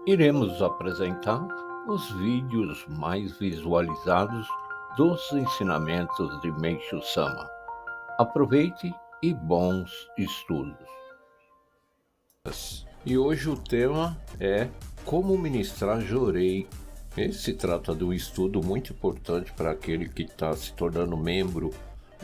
Iremos apresentar os vídeos mais visualizados dos ensinamentos de Meishu Sama. Aproveite e bons estudos. E hoje o tema é como ministrar Jorei. Esse trata de um estudo muito importante para aquele que está se tornando membro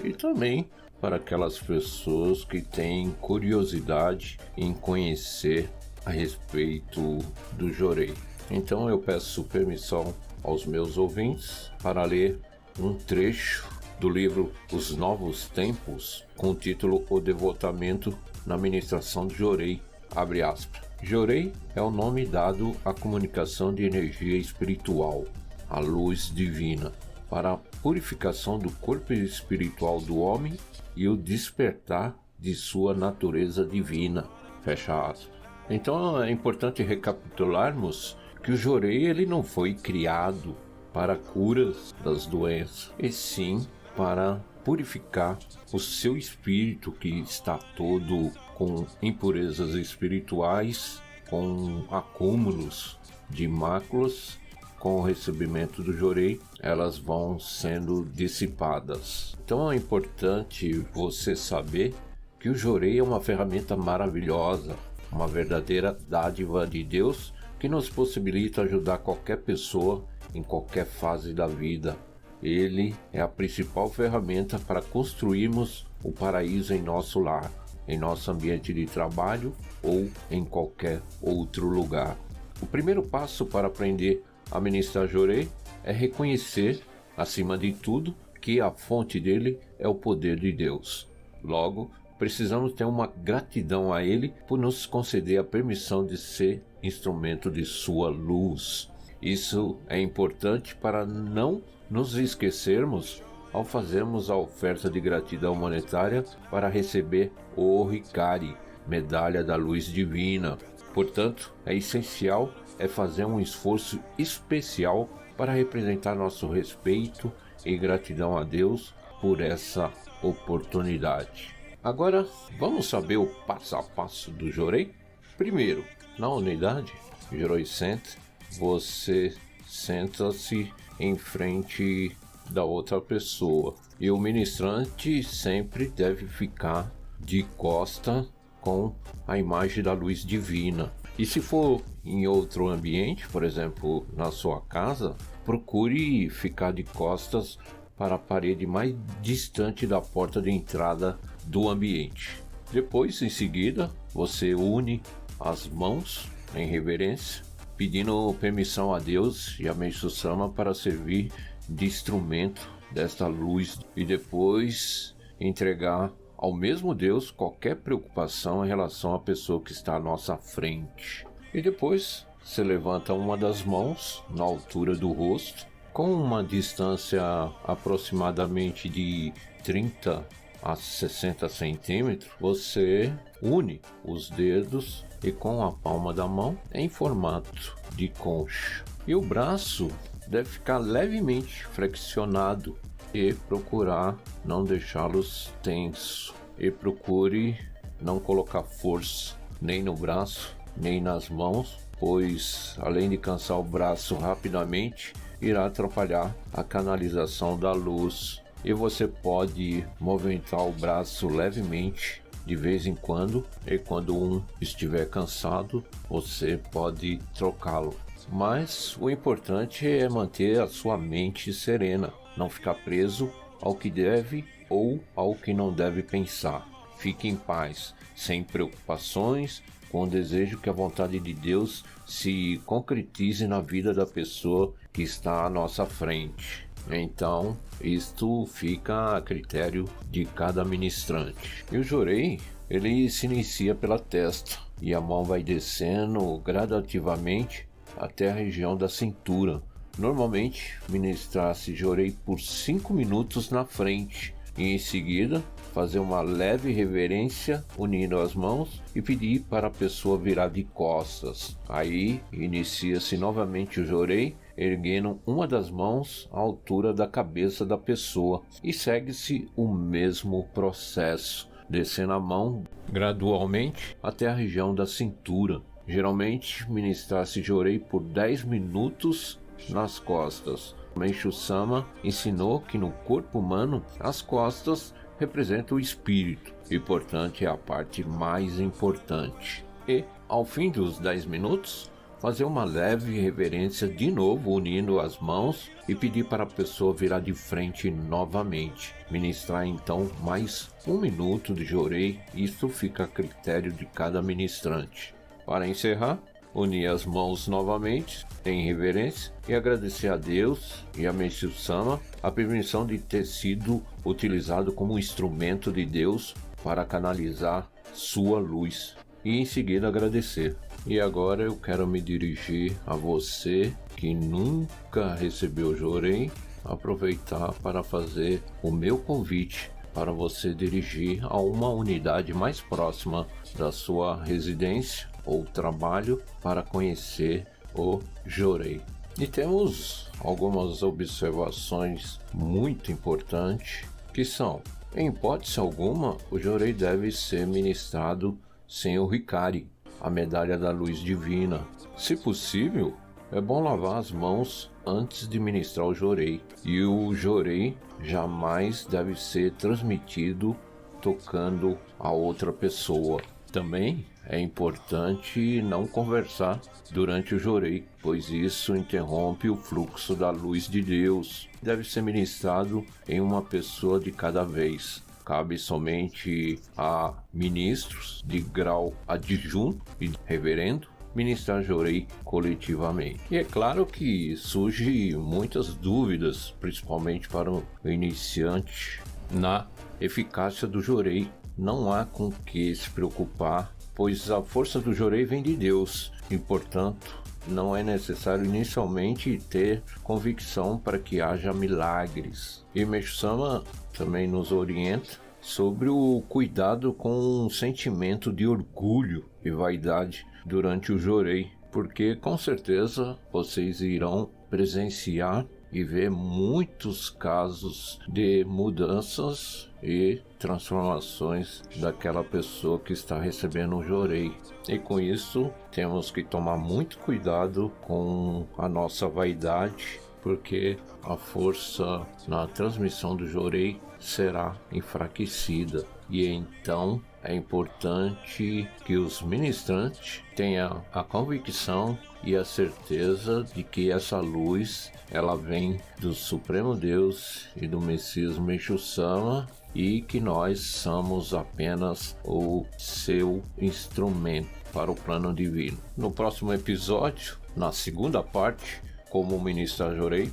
e também para aquelas pessoas que têm curiosidade em conhecer a respeito do Jorei. Então eu peço permissão aos meus ouvintes para ler um trecho do livro Os Novos Tempos, com o título O Devotamento na Ministração do Jorei, abre aspas. Jorei é o nome dado à comunicação de energia espiritual, a luz divina, para a purificação do corpo espiritual do homem e o despertar de sua natureza divina, fecha aspas. Então é importante recapitularmos que o Jorei ele não foi criado para curas das doenças, e sim para purificar o seu espírito que está todo com impurezas espirituais, com acúmulos de máculas. Com o recebimento do Jorei, elas vão sendo dissipadas. Então é importante você saber que o Jorei é uma ferramenta maravilhosa, uma verdadeira dádiva de Deus que nos possibilita ajudar qualquer pessoa em qualquer fase da vida. Ele é a principal ferramenta para construirmos o paraíso em nosso lar, em nosso ambiente de trabalho ou em qualquer outro lugar. O primeiro passo para aprender a ministrar Jorei é reconhecer, acima de tudo, que a fonte dele é o poder de Deus. Logo, precisamos ter uma gratidão a Ele por nos conceder a permissão de ser instrumento de sua luz. Isso é importante para não nos esquecermos ao fazermos a oferta de gratidão monetária para receber o Hikari, medalha da luz divina. Portanto, é essencial fazer um esforço especial para representar nosso respeito e gratidão a Deus por essa oportunidade. Agora, vamos saber o passo a passo do Jorei? Primeiro, na unidade Jorei Center, você senta-se em frente da outra pessoa e o ministrante sempre deve ficar de costa com a imagem da luz divina. E se for em outro ambiente, por exemplo, na sua casa, procure ficar de costas para a parede mais distante da porta de entrada do ambiente. Depois, em seguida, você une as mãos em reverência, pedindo permissão a Deus e a Meishu Sama para servir de instrumento desta luz e depois entregar ao mesmo Deus qualquer preocupação em relação à pessoa que está à nossa frente. E depois, você levanta uma das mãos na altura do rosto, com uma distância aproximadamente de 30 a 60 centímetros, você une os dedos e com a palma da mão em formato de concha. E o braço deve ficar levemente flexionado e procurar não deixá-los tensos. E procure não colocar força nem no braço, nem nas mãos, pois além de cansar o braço rapidamente, irá atrapalhar a canalização da luz. E você pode movimentar o braço levemente de vez em quando, e quando um estiver cansado, você pode trocá-lo. Mas o importante é manter a sua mente serena, não ficar preso ao que deve ou ao que não deve pensar. Fique em paz, sem preocupações, com o desejo que a vontade de Deus se concretize na vida da pessoa que está à nossa frente. Então, isto fica a critério de cada ministrante. E o Jorei, ele se inicia pela testa e a mão vai descendo gradativamente até a região da cintura. Normalmente, ministrar-se Jorei por 5 minutos na frente, e em seguida fazer uma leve reverência unindo as mãos e pedir para a pessoa virar de costas. Aí inicia-se novamente o jorei, erguendo uma das mãos à altura da cabeça da pessoa, e segue-se o mesmo processo, descendo a mão gradualmente até a região da cintura. Geralmente ministrar-se jorei por 10 minutos nas costas. Meishu Sama ensinou que no corpo humano as costas representam o espírito e, portanto, é a parte mais importante. E, ao fim dos 10 minutos, fazer uma leve reverência de novo, unindo as mãos, e pedir para a pessoa virar de frente novamente. Ministrar então mais 1 minuto de jorei, isso fica a critério de cada ministrante. Para encerrar, unir as mãos novamente em reverência e agradecer a Deus e a Meishu Sama a permissão de ter sido utilizado como instrumento de Deus para canalizar sua luz, e em seguida agradecer. E agora eu quero me dirigir a você que nunca recebeu jorei, aproveitar para fazer o meu convite para você dirigir a uma unidade mais próxima da sua residência ou trabalho para conhecer o jorei. E temos algumas observações muito importantes, que são: em hipótese alguma, o jorei deve ser ministrado sem o Hikari, a medalha da luz divina. Se possível, é bom lavar as mãos antes de ministrar o jorei, e o jorei jamais deve ser transmitido tocando a outra pessoa. Também é importante não conversar durante o jorei, pois isso interrompe o fluxo da luz de Deus. Deve ser ministrado em uma pessoa de cada vez. Cabe somente a ministros de grau adjunto e reverendo ministrar jorei coletivamente. E é claro que surgem muitas dúvidas, principalmente para o iniciante, na eficácia do jorei. Não há com que se preocupar, pois a força do jorei vem de Deus e, portanto, não é necessário inicialmente ter convicção para que haja milagres. E Meishu Sama também nos orienta sobre o cuidado com o sentimento de orgulho e vaidade durante o jorei, porque com certeza vocês irão presenciar e ver muitos casos de mudanças e transformações daquela pessoa que está recebendo o jorei. E com isso temos que tomar muito cuidado com a nossa vaidade, porque a força na transmissão do jorei será enfraquecida. E então é importante que os ministrantes tenham a convicção e a certeza de que essa luz ela vem do Supremo Deus e do Messias Meishu Sama, e que nós somos apenas o seu instrumento para o plano divino. No próximo episódio, na segunda parte, como ministrar jorei,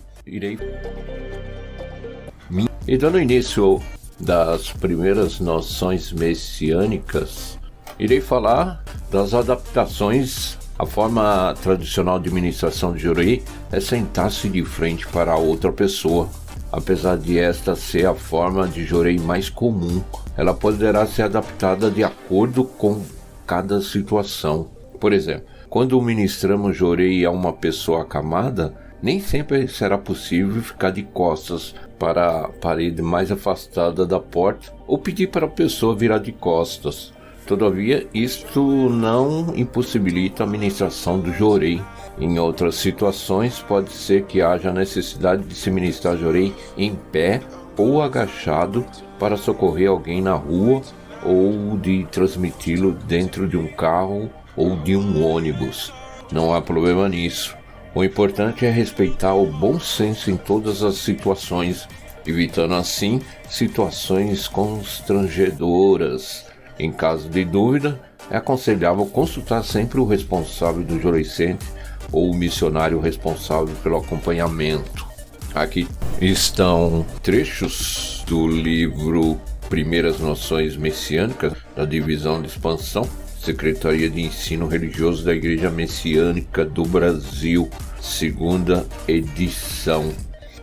e dando início das primeiras noções messiânicas, irei falar das adaptações. A forma tradicional de ministração de jorei é sentar-se de frente para a outra pessoa. Apesar de esta ser a forma de jorei mais comum, ela poderá ser adaptada de acordo com cada situação. Por exemplo, quando ministramos jorei a uma pessoa acamada, nem sempre será possível ficar de costas para a parede mais afastada da porta ou pedir para a pessoa virar de costas. Todavia, isto não impossibilita a ministração do jorei. Em outras situações, pode ser que haja necessidade de se ministrar jorei em pé ou agachado para socorrer alguém na rua, ou de transmiti-lo dentro de um carro ou de um ônibus. Não há problema nisso. O importante é respeitar o bom senso em todas as situações, evitando assim situações constrangedoras. Em caso de dúvida, é aconselhável consultar sempre o responsável do jorei center ou o missionário responsável pelo acompanhamento. Aqui estão trechos do livro Primeiras Noções Messiânicas, da Divisão de Expansão, Secretaria de Ensino Religioso da Igreja Messiânica do Brasil, segunda edição.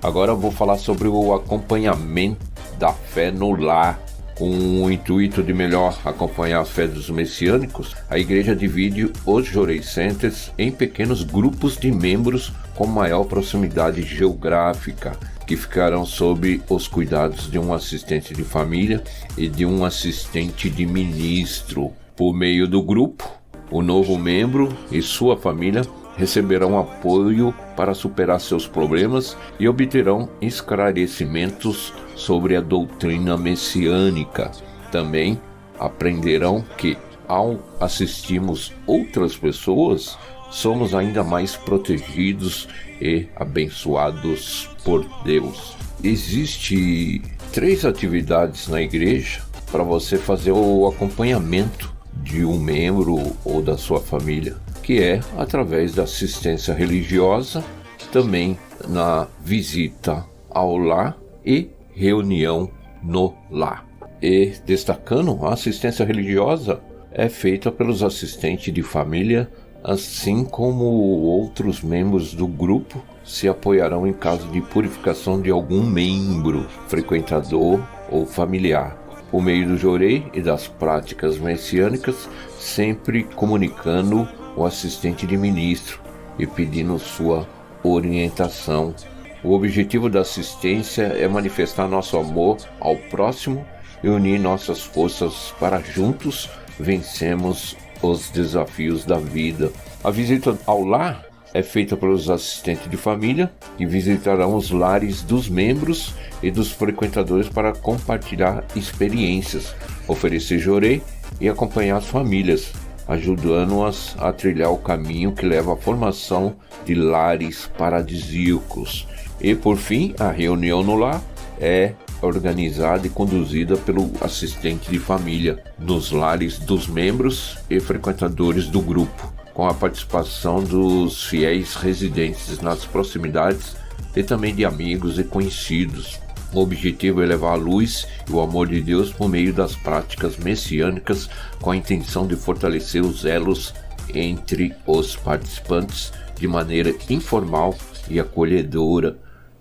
Agora eu vou falar sobre o acompanhamento da fé no lar. Com o intuito de melhor acompanhar a fé dos messiânicos, a igreja divide os Jorei Centers em pequenos grupos de membros com maior proximidade geográfica, que ficarão sob os cuidados de um assistente de família e de um assistente de ministro. Por meio do grupo, o novo membro e sua família receberão apoio para superar seus problemas e obterão esclarecimentos sobre a doutrina messiânica. Também aprenderão que, ao assistirmos outras pessoas, somos ainda mais protegidos e abençoados por Deus. Existem 3 atividades na igreja para você fazer o acompanhamento de um membro ou da sua família, que é através da assistência religiosa, também na visita ao lar e reunião no lar. E destacando, a assistência religiosa é feita pelos assistentes de família, assim como outros membros do grupo se apoiarão em caso de purificação de algum membro, frequentador ou familiar, por meio do Jorei e das práticas messiânicas, sempre comunicando o assistente de ministro e pedindo sua orientação. O objetivo da assistência é manifestar nosso amor ao próximo e unir nossas forças para juntos vencermos os desafios da vida. A visita ao lar é feita pelos assistentes de família, que visitarão os lares dos membros e dos frequentadores para compartilhar experiências, oferecer jorei e acompanhar as famílias, ajudando-as a trilhar o caminho que leva à formação de lares paradisíacos. E, por fim, a reunião no lar é organizada e conduzida pelo assistente de família nos lares dos membros e frequentadores do grupo, com a participação dos fiéis residentes nas proximidades e também de amigos e conhecidos. O objetivo é levar a luz e o amor de Deus por meio das práticas messiânicas, com a intenção de fortalecer os elos entre os participantes de maneira informal e acolhedora,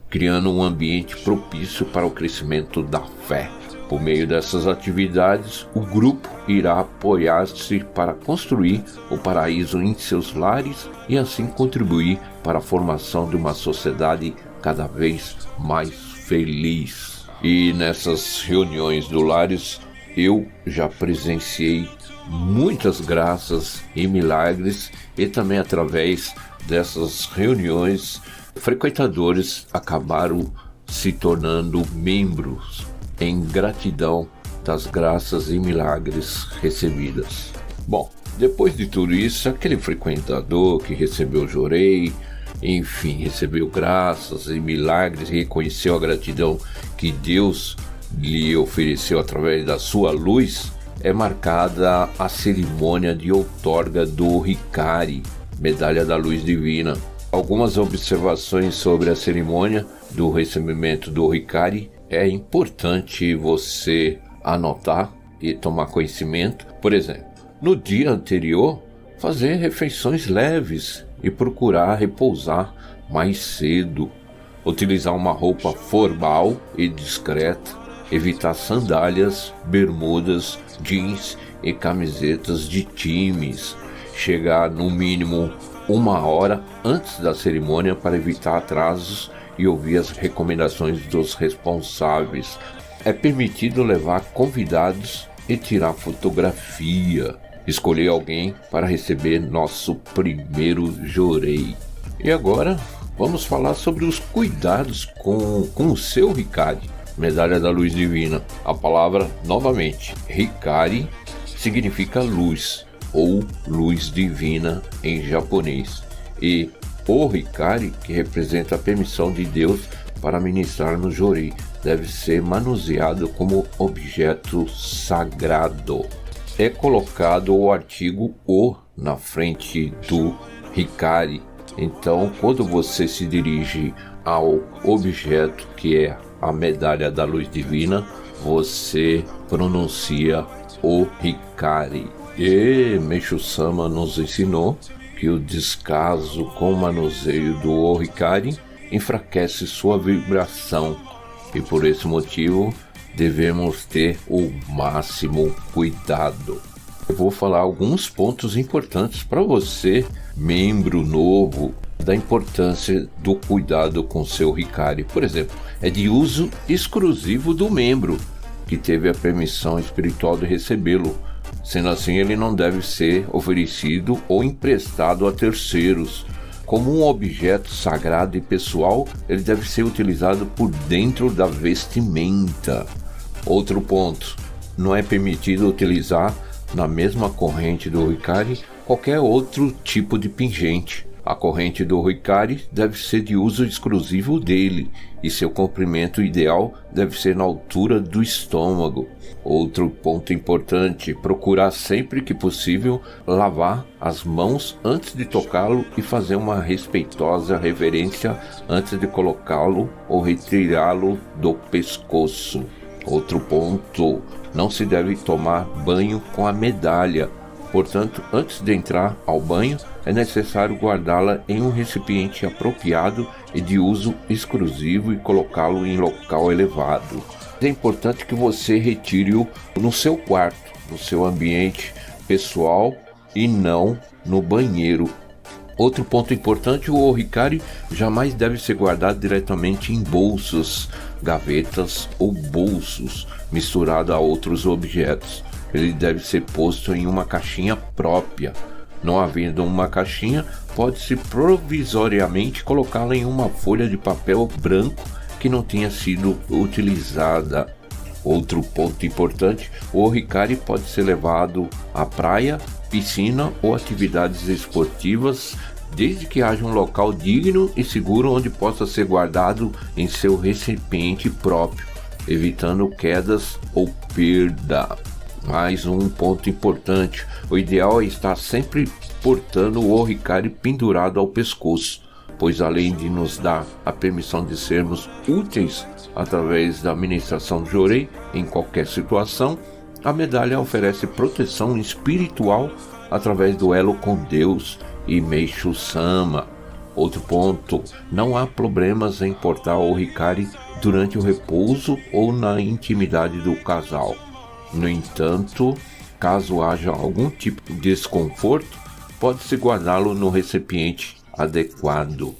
criando um ambiente propício para o crescimento da fé. Por meio dessas atividades, o grupo irá apoiar-se para construir o paraíso em seus lares e assim contribuir para a formação de uma sociedade cada vez mais feliz. E nessas reuniões do lares, eu já presenciei muitas graças e milagres, e também através dessas reuniões, frequentadores acabaram se tornando membros em gratidão das graças e milagres recebidas. Bom, depois de tudo isso, aquele frequentador que recebeu o jorei, enfim, recebeu graças e milagres e reconheceu a gratidão que Deus lhe ofereceu através da sua luz, é marcada a cerimônia de outorga do Hikari, Medalha da Luz Divina. Algumas observações sobre a cerimônia do recebimento do Hikari é importante você anotar e tomar conhecimento. Por exemplo, no dia anterior, fazer refeições leves e procurar repousar mais cedo. Utilizar uma roupa formal e discreta. Evitar sandálias, bermudas, jeans e camisetas de times. Chegar no mínimo 1 hora antes da cerimônia para evitar atrasos e ouvir as recomendações dos responsáveis. É permitido levar convidados e tirar fotografia. Escolher alguém para receber nosso primeiro jorei. E agora vamos falar sobre os cuidados com o seu Hikari, Medalha da Luz Divina. A palavra, novamente, Hikari, significa luz ou luz divina em japonês. E o Hikari, que representa a permissão de Deus para ministrar no jorei, deve ser manuseado como objeto sagrado. É colocado o artigo O na frente do Hikari. Então, quando você se dirige ao objeto que é a Medalha da Luz Divina, você pronuncia o Hikari. E Meishu-sama nos ensinou que o descaso com o manuseio do Hikari enfraquece sua vibração, e por esse motivo devemos ter o máximo cuidado. Eu vou falar alguns pontos importantes para você, membro novo, da importância do cuidado com seu Hikari. Por exemplo, é de uso exclusivo do membro que teve a permissão espiritual de recebê-lo. Sendo assim, ele não deve ser oferecido ou emprestado a terceiros. Como um objeto sagrado e pessoal, ele deve ser utilizado por dentro da vestimenta. Outro ponto, não é permitido utilizar na mesma corrente do Hikari qualquer outro tipo de pingente. A corrente do Hikari deve ser de uso exclusivo dele e seu comprimento ideal deve ser na altura do estômago. Outro ponto importante, procurar sempre que possível lavar as mãos antes de tocá-lo e fazer uma respeitosa reverência antes de colocá-lo ou retirá-lo do pescoço. Outro ponto, não se deve tomar banho com a medalha. Portanto, antes de entrar ao banho, é necessário guardá-la em um recipiente apropriado e de uso exclusivo e colocá-lo em local elevado. É importante que você retire-o no seu quarto, no seu ambiente pessoal e não no banheiro. Outro ponto importante, o Hikari jamais deve ser guardado diretamente em bolsas, gavetas ou bolsos, misturado a outros objetos. Ele deve ser posto em uma caixinha própria. Não havendo uma caixinha, pode-se provisoriamente colocá-la em uma folha de papel branco que não tenha sido utilizada. Outro ponto importante, o Hikari pode ser levado à praia, piscina ou atividades esportivas, desde que haja um local digno e seguro onde possa ser guardado em seu recipiente próprio, evitando quedas ou perda. Mais um ponto importante, o ideal é estar sempre portando o Hikari pendurado ao pescoço, pois além de nos dar a permissão de sermos úteis através da ministração do Jorei em qualquer situação, a medalha oferece proteção espiritual através do elo com Deus e Meishu-sama. Outro ponto, não há problemas em portar o Hikari durante o repouso ou na intimidade do casal. No entanto, caso haja algum tipo de desconforto, pode-se guardá-lo no recipiente adequado.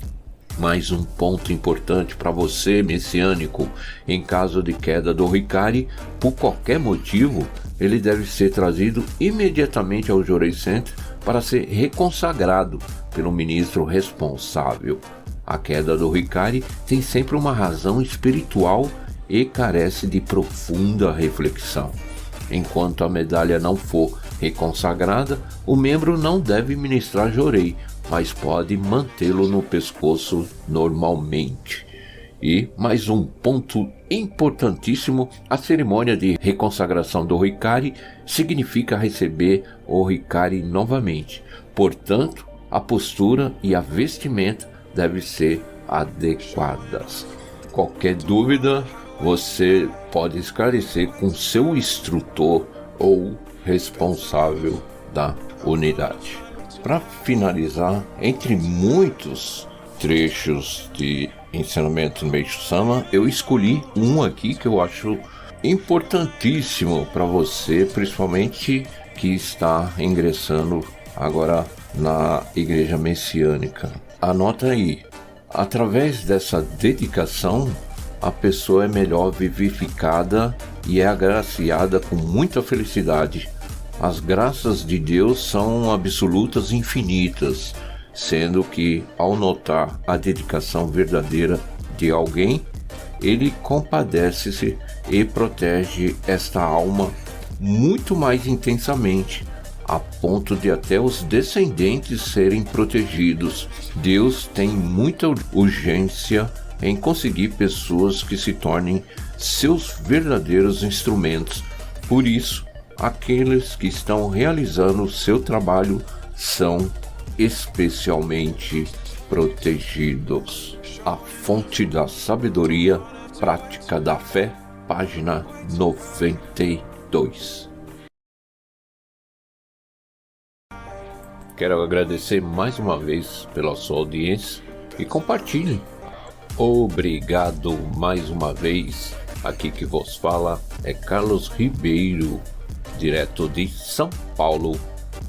Mais um ponto importante para você, messiânico: em caso de queda do Hikari, por qualquer motivo, ele deve ser trazido imediatamente ao Jorei Center para ser reconsagrado pelo ministro responsável. A queda do Hikari tem sempre uma razão espiritual e carece de profunda reflexão. Enquanto a medalha não for reconsagrada, o membro não deve ministrar Jorei, mas pode mantê-lo no pescoço normalmente. E mais um ponto importantíssimo, a cerimônia de reconsagração do Hikari significa receber o Hikari novamente. Portanto, a postura e a vestimenta devem ser adequadas. Qualquer dúvida, você pode esclarecer com seu instrutor ou responsável da unidade. Para finalizar, entre muitos trechos de ensinamento do Meishu-sama, eu escolhi um aqui que eu acho importantíssimo para você, principalmente que está ingressando agora na Igreja Messiânica. Anota aí, através dessa dedicação, a pessoa é melhor vivificada e é agraciada com muita felicidade. As graças de Deus são absolutas e infinitas, sendo que, ao notar a dedicação verdadeira de alguém, ele compadece-se e protege esta alma muito mais intensamente, a ponto de até os descendentes serem protegidos. Deus tem muita urgência em conseguir pessoas que se tornem seus verdadeiros instrumentos. Por isso, aqueles que estão realizando seu trabalho são especialmente protegidos. A Fonte da Sabedoria, Prática da Fé, página 92. Quero agradecer mais uma vez pela sua audiência e compartilhe. Obrigado mais uma vez Aqui que vos fala é Carlos Ribeiro, direto de São Paulo,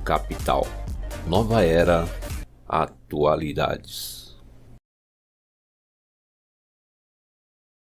capital. Nova Era, atualidades.